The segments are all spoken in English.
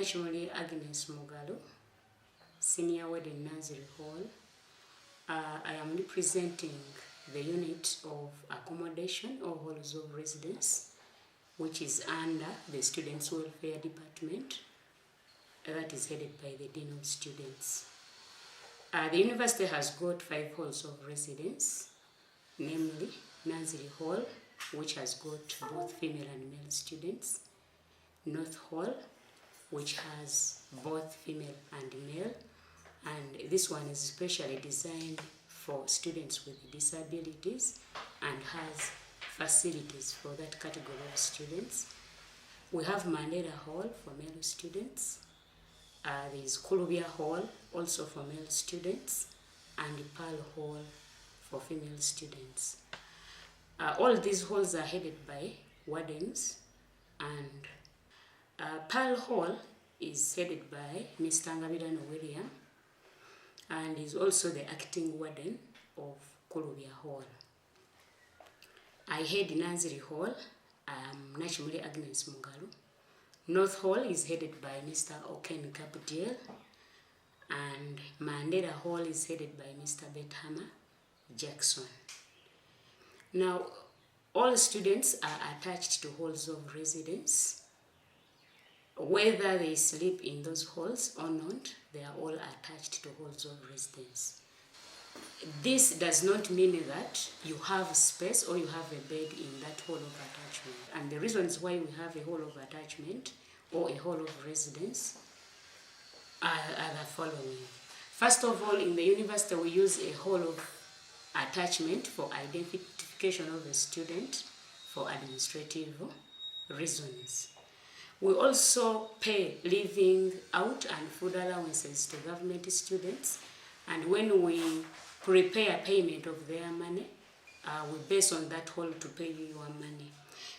Naturally Agnes Mugalo, Senior Warden Nursery Hall. I am representing the unit of accommodation or halls of residence, which is under the Students' Welfare Department, that is headed by the Dean of Students. The university has got 5 halls of residence, namely Nursery Hall, which has got both female and male students, North Hall, which has both female and male, and this one is specially designed for students with disabilities and has facilities for that category of students. We have Mandela Hall for male students. There is Kulubia Hall, also for male students, and Pearl Hall for female students. All these halls are headed by wardens, and Pearl Hall is headed by Mr. Ngabirano William, and is also the acting warden of Kulubia Hall. I head Nursery Hall. I am naturally Agnes Mugalo. North Hall is headed by Mr. Oken Kaputiel, and Mandela Hall is headed by Mr. Bethama Jackson. Now, all students are attached to halls of residence. Whether they sleep in those halls or not, they are all attached to halls of residence. This does not mean that you have space or you have a bed in that hall of attachment. And the reasons why we have a hall of attachment or a hall of residence are the following. First of all, in the university, we use a hall of attachment for identification of a student for administrative reasons. We also pay living out and food allowances to government students, and when we prepare payment of their money, we base on that hall to pay you your money.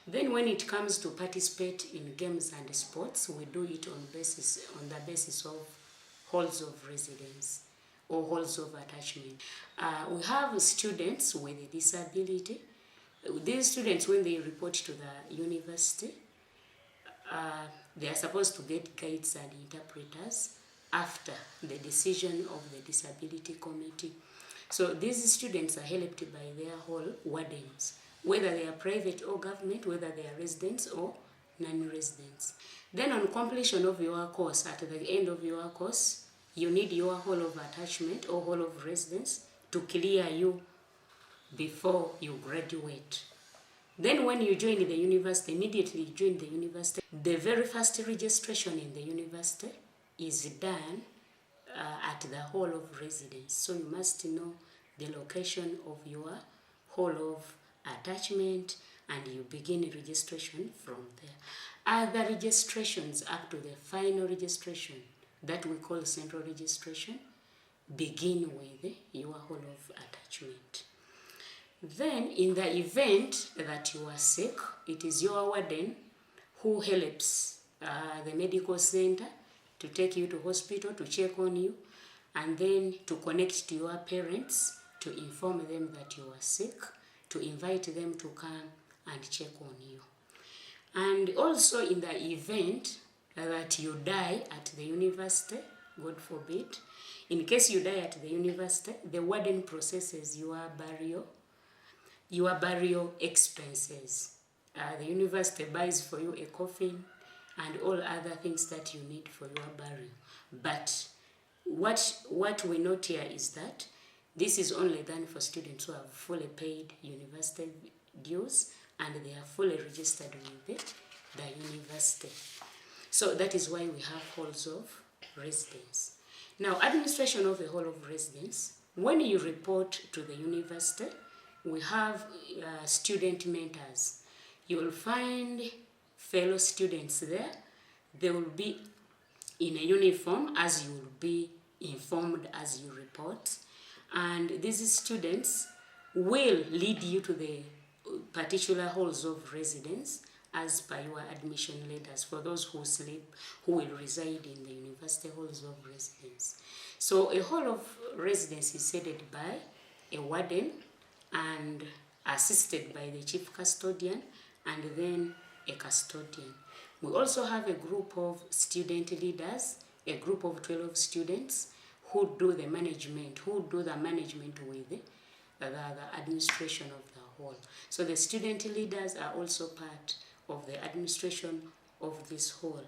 Then when it comes to participate in games and sports, we do it on the basis of halls of residence or halls of attachment. We have students with a disability. These students, when they report to the university, they are supposed to get guides and interpreters after the decision of the disability committee. So these students are helped by their hall wardens, whether they are private or government, whether they are residents or non-residents. Then on completion of your course, at the end of your course, you need your hall of attachment or hall of residence to clear you before you graduate. Then when you join the university, immediately you join the university, the very first registration in the university is done at the hall of residence. So you must know the location of your hall of attachment, and you begin registration from there. Other registrations up to the final registration that we call central registration begin with your hall of attachment. Then in the event that you are sick, it is your warden who helps the medical center to take you to hospital to check on you, and then to connect to your parents to inform them that you are sick, to invite them to come and check on you. And also in the event that you die at the university, God forbid, in case you die at the university, the warden processes your burial expenses. The university buys for you a coffin and all other things that you need for your burial. But what we note here is that this is only done for students who have fully paid university dues and they are fully registered with the university. So that is why we have halls of residence. Now, administration of a hall of residence, when you report to the university, we have student mentors. You will find fellow students there. They will be in a uniform as you will be informed as you report. And these students will lead you to the particular halls of residence as per your admission letters for those who will reside in the university halls of residence. So a hall of residence is headed by a warden and assisted by the chief custodian and then a custodian. We also have a group of student leaders, a group of 12 students who do the management with the administration of the hall. So the student leaders are also part of the administration of this hall.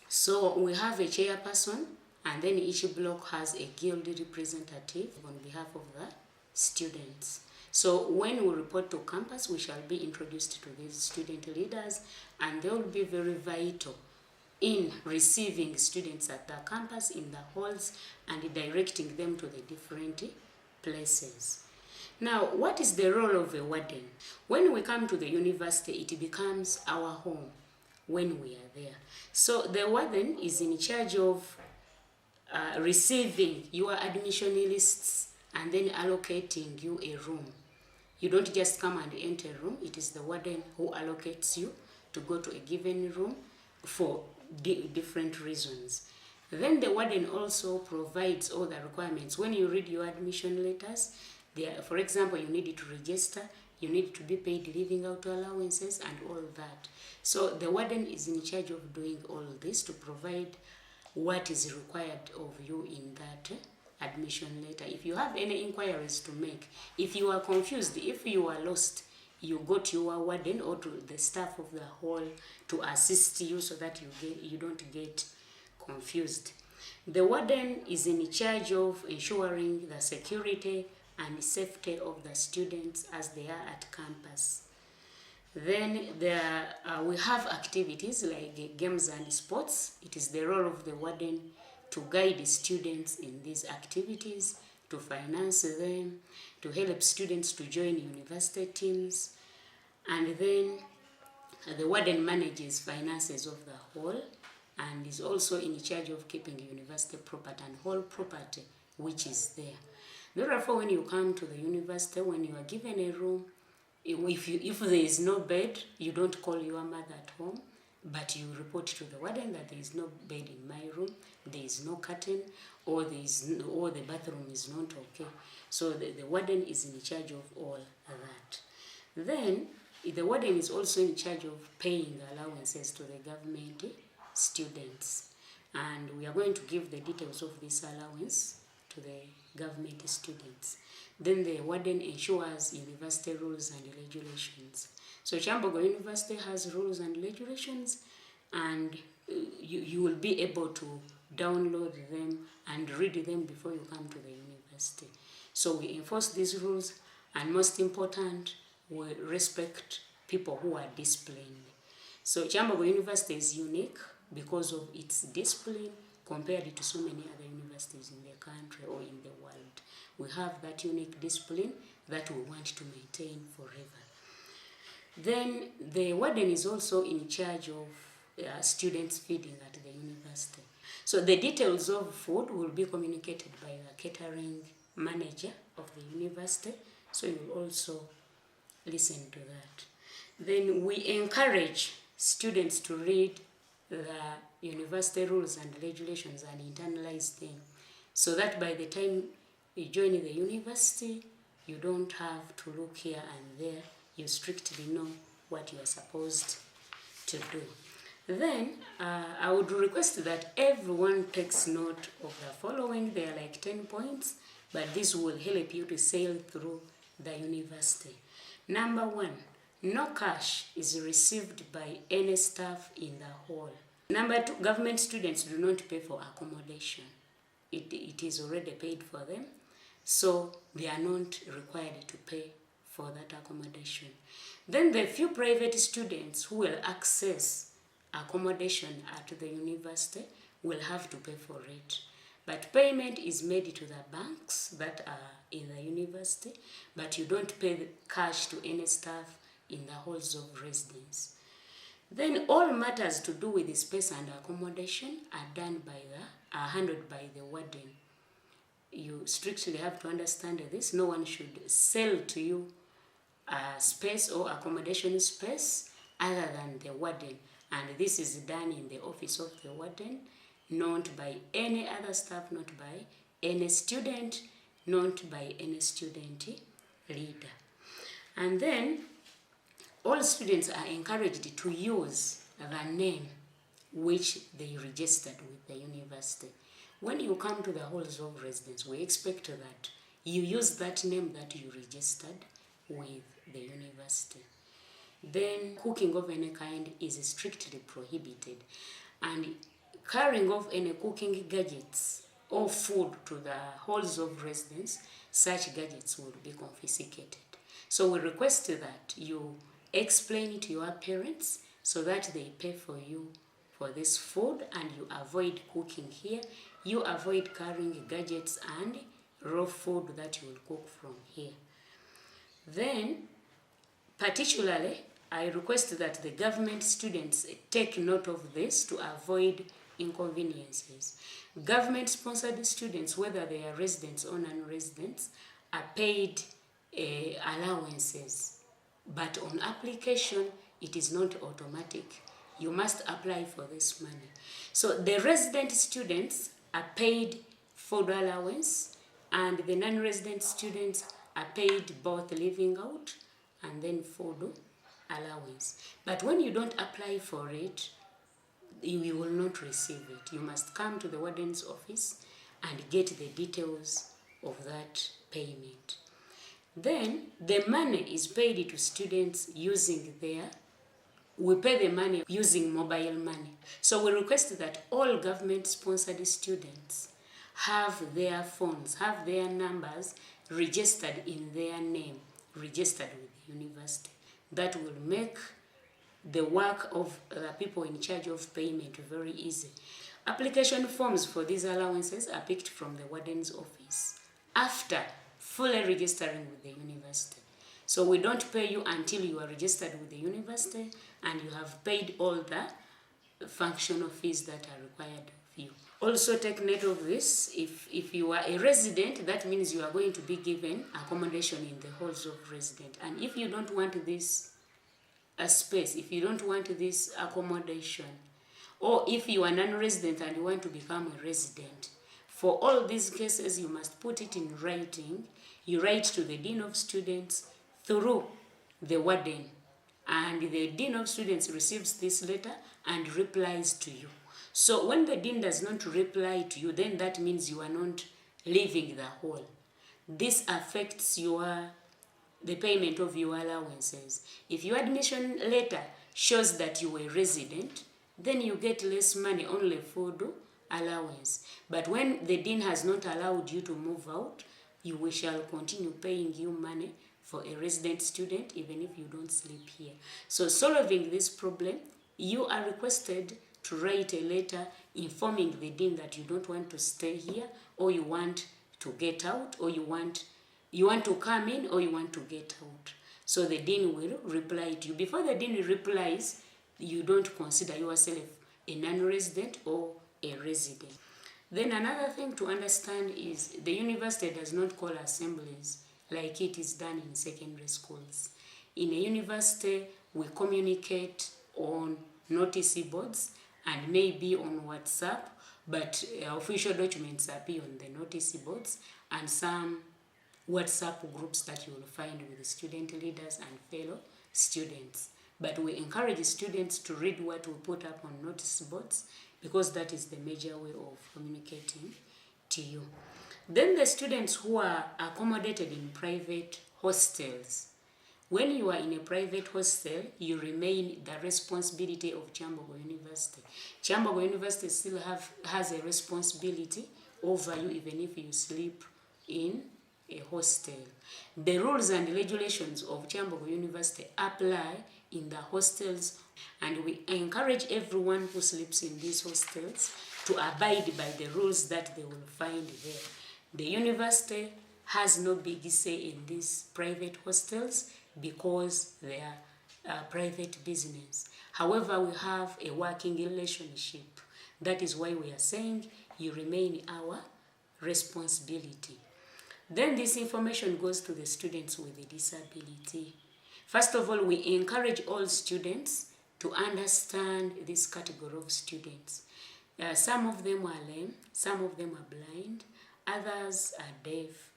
So we have a chairperson, and then each block has a guild representative on behalf of the students. So when we report to campus, we shall be introduced to these student leaders, and they will be very vital in receiving students at the campus, in the halls, and directing them to the different places. Now, what is the role of a warden? When we come to the university, it becomes our home when we are there. So the warden is in charge of receiving your admission lists and then allocating you a room. You don't just come and enter a room. It is the warden who allocates you to go to a given room for different reasons. Then the warden also provides all the requirements. When you read your admission letters, there, for example, you need to register, you need to be paid living out allowances and all that. So the warden is in charge of doing all this to provide what is required of you in that admission letter. If you have any inquiries to make, if you are confused, if you are lost, you go to your warden or to the staff of the hall to assist you so that you don't get confused. The warden is in charge of ensuring the security and safety of the students as they are at campus. Then we have activities like games and sports. It is the role of the warden to guide students in these activities, to finance them, to help students to join university teams. And then the warden manages finances of the hall and is also in charge of keeping university property and hall property which is there. Therefore, when you come to the university, when you are given a room, if there is no bed, you don't call your mother at home, but you report to the warden that there is no bed in my room, there is no curtain, or the bathroom is not okay. So the warden is in charge of all that. Then the warden is also in charge of paying allowances to the government students, and we are going to give the details of this allowance to the government students. Then the warden ensures university rules and regulations. So Kyambogo University has rules and regulations, and you will be able to download them and read them before you come to the university. So we enforce these rules, and most important, we respect people who are disciplined. So Kyambogo University is unique because of its discipline compared to so many other universities in the country or in the world. We have that unique discipline that we want to maintain forever. Then the warden is also in charge of students feeding at the university. So the details of food will be communicated by the catering manager of the university, so you will also listen to that. Then we encourage students to read the university rules and regulations and internalize them, so that by the time you join the university, you don't have to look here and there. You strictly know what you are supposed to do. Then I would request that everyone takes note of the following. They are like 10 points, but this will help you to sail through the university. Number 1, no cash is received by any staff in the hall. Number 2, government students do not pay for accommodation. It is already paid for them, so they are not required to pay for that accommodation. Then the few private students who will access accommodation at the university will have to pay for it. But payment is made to the banks that are in the university, but you don't pay the cash to any staff in the halls of residence. Then all matters to do with the space and accommodation are handled by the warden. You strictly have to understand this. No one should sell to you a space or accommodation space other than the warden. And this is done in the office of the warden, not by any other staff, not by any student, not by any student leader. And then all students are encouraged to use the name which they registered with the university. When you come to the halls of residence, we expect that you use that name that you registered with the university. Then cooking of any kind is strictly prohibited, and carrying of any cooking gadgets or food to the halls of residence, such gadgets will be confiscated. So we request that you explain to your parents so that they pay for you for this food, and you avoid cooking here. You avoid carrying gadgets and raw food that you will cook from here. Then, particularly, I request that the government students take note of this to avoid inconveniences. Government-sponsored students, whether they are residents or non-residents, are paid allowances. But on application, it is not automatic. You must apply for this money. So the resident students are paid food allowance, and the non-resident students are paid both living out and then food allowance. But when you don't apply for it, you will not receive it. You must come to the warden's office and get the details of that payment. Then the money is paid to students using we pay the money using mobile money. So we request that all government-sponsored students have their phones, have their numbers registered in their name, registered with the university. That will make the work of the people in charge of payment very easy. Application forms for these allowances are picked from the warden's office after fully registering with the university. So we don't pay you until you are registered with the university and you have paid all the functional fees that are required of you. Also take note of this. If you are a resident, that means you are going to be given accommodation in the halls of residence. And if you don't want this space, if you don't want this accommodation, or if you are non-resident and you want to become a resident, for all these cases you must put it in writing. You write to the Dean of Students through the warden, and the Dean of Students receives this letter and replies to you. So when the Dean does not reply to you, then that means you are not leaving the hall. This affects the payment of your allowances. If your admission letter shows that you were resident, then you get less money, only food allowance. But when the Dean has not allowed you to move out, we shall continue paying you money for a resident student, even if you don't sleep here. So solving this problem, you are requested to write a letter informing the Dean that you don't want to stay here, or you want to get out, or you want to come in, or you want to get out. So the Dean will reply to you. Before the Dean replies, you don't consider yourself a non-resident or a resident. Then another thing to understand is the university does not call assemblies like it is done in secondary schools. In a university, we communicate on notice boards and maybe on WhatsApp, but official documents appear on the notice boards and some WhatsApp groups that you will find with the student leaders and fellow students. But we encourage students to read what we put up on notice boards, because that is the major way of communicating to you. Then the students who are accommodated in private hostels. When you are in a private hostel, you remain the responsibility of Kyambogo University. Kyambogo University still has a responsibility over you even if you sleep in a hostel. The rules and regulations of Kyambogo University apply in the hostels, and we encourage everyone who sleeps in these hostels to abide by the rules that they will find there. The university has no big say in these private hostels because they are private business. However, we have a working relationship. That is why we are saying you remain our responsibility. Then this information goes to the students with a disability. First of all, we encourage all students to understand this category of students. Some of them are lame, some of them are blind, others are deaf.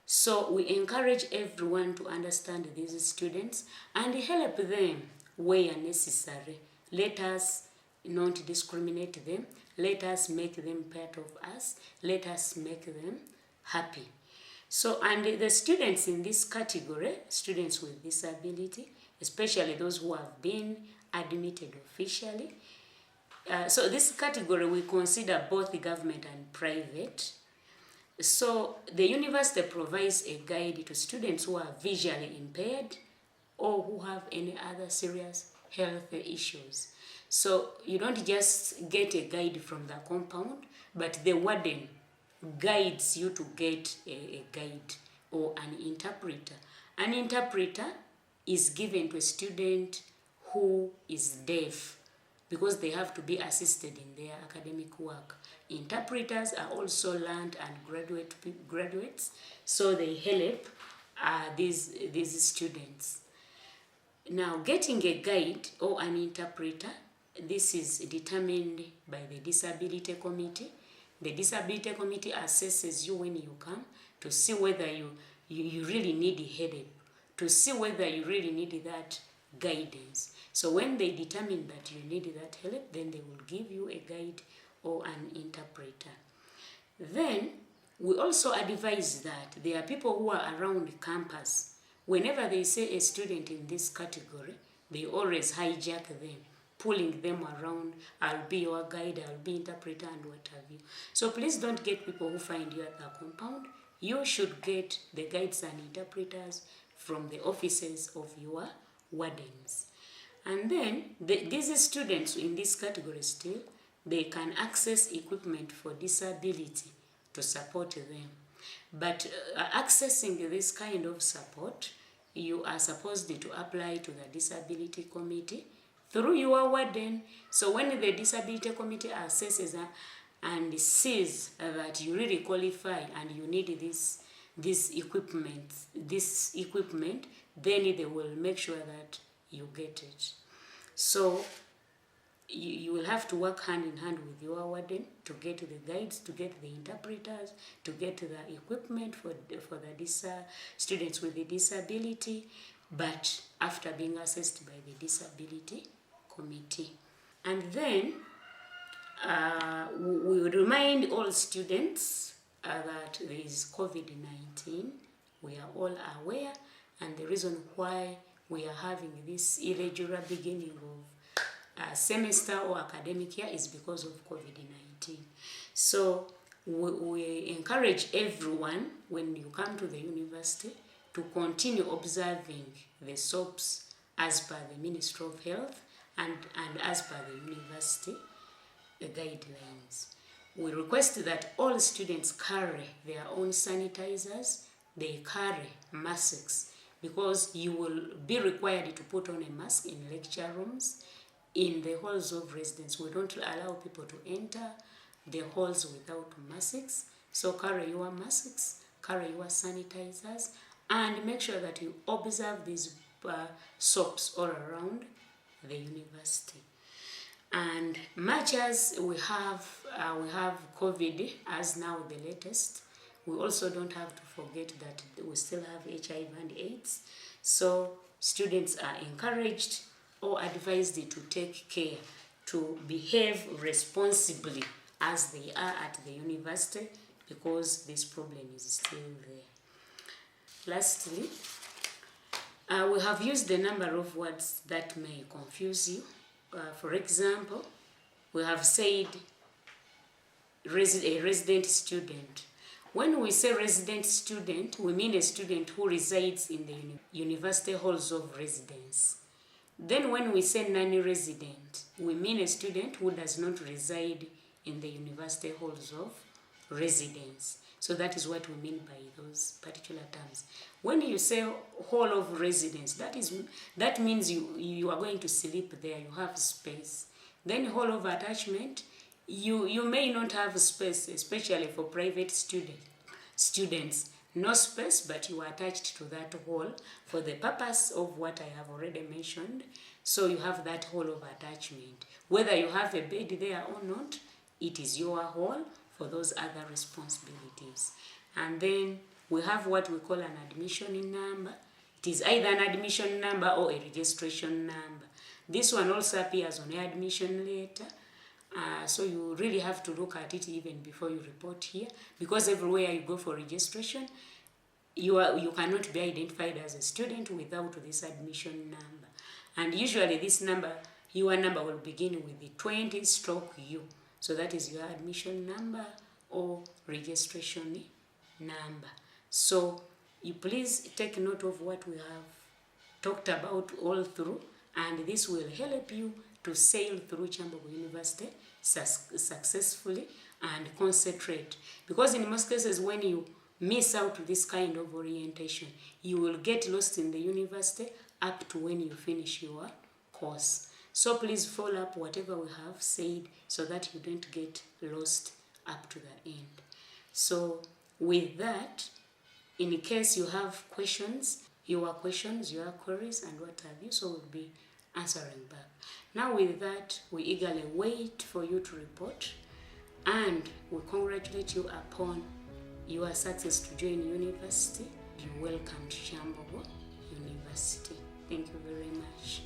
So we encourage everyone to understand these students and help them where necessary Let us not discriminate them. Let us make them part of us. Let us make them happy. So, and the students in this category, students with disability, especially those who have been admitted officially. So this category we consider both the government and private. So the university provides a guide to students who are visually impaired or who have any other serious health issues. So you don't just get a guide from the compound, but the warden guides you to get a guide or an interpreter. An interpreter is given to a student who is deaf because they have to be assisted in their academic work. Interpreters are also learned and graduates, so they help these students. Now, getting a guide or an interpreter, this is determined by the disability committee. The disability committee assesses you when you come to see whether you really need help, to see whether you really need that guidance. So when they determine that you need that help, then they will give you a guide or an interpreter. Then we also advise that there are people who are around campus. Whenever they say a student in this category, they always hijack them, pulling them around. I'll be your guide, I'll be interpreter, and what have you. So please don't get people who find you at the compound. You should get the guides and interpreters from the offices of your wardens. And then these students in this category still, they can access equipment for disability to support them. But accessing this kind of support, you are supposed to apply to the disability committee through your warden. So when the disability committee assesses and sees that you really qualify and you need this equipment, then they will make sure that you get it. So you will have to work hand in hand with your warden to get the guides, to get the interpreters, to get the equipment for the students with the disability, but after being assessed by the disability committee. And then we remind all students that there is COVID-19. We are all aware, and the reason why we are having this irregular beginning of semester or academic year is because of COVID-19. So we encourage everyone, when you come to the university, to continue observing the SOPs as per the Ministry of Health and as per the university guidelines. We request that all students carry their own sanitizers, they carry masks, because you will be required to put on a mask in lecture rooms. In the halls of residence, we don't allow people to enter the halls without masks. So carry your masks, carry your sanitizers, and make sure that you observe these SOPs all around the university. And much as we have COVID as now the latest, we also don't have to forget that we still have HIV and AIDS. So students are encouraged or advised to take care, to behave responsibly as they are at the university, because this problem is still there. Lastly, we have used a number of words that may confuse you. For example, we have said a resident student. When we say resident student, we mean a student who resides in the university halls of residence. Then when we say non-resident, we mean a student who does not reside in the university halls of residence. So that is what we mean by those particular terms. When you say hall of residence, that means you are going to sleep there, you have space. Then hall of attachment, you may not have space, especially for private students. No space, but you are attached to that hall for the purpose of what I have already mentioned. So you have that hall of attachment. Whether you have a bed there or not, it is your hall for those other responsibilities. And then we have what we call an admission number. It is either an admission number or a registration number. This one also appears on your admission letter. So you really have to look at it even before you report here, because everywhere you go for registration, you cannot be identified as a student without this admission number. And usually this number, your number will begin with the 20/U. So that is your admission number or registration number. So you please take note of what we have talked about all through, and this will help you to sail through Kyambogo University successfully and concentrate. Because in most cases, when you miss out this kind of orientation, you will get lost in the university up to when you finish your course. So please follow up whatever we have said so that you don't get lost up to the end. So with that, in case you have questions, your queries and what have you, so we'll be answering back. Now with that, we eagerly wait for you to report, and we congratulate you upon your success to join university. You're welcome to Kyambogo University. Thank you very much.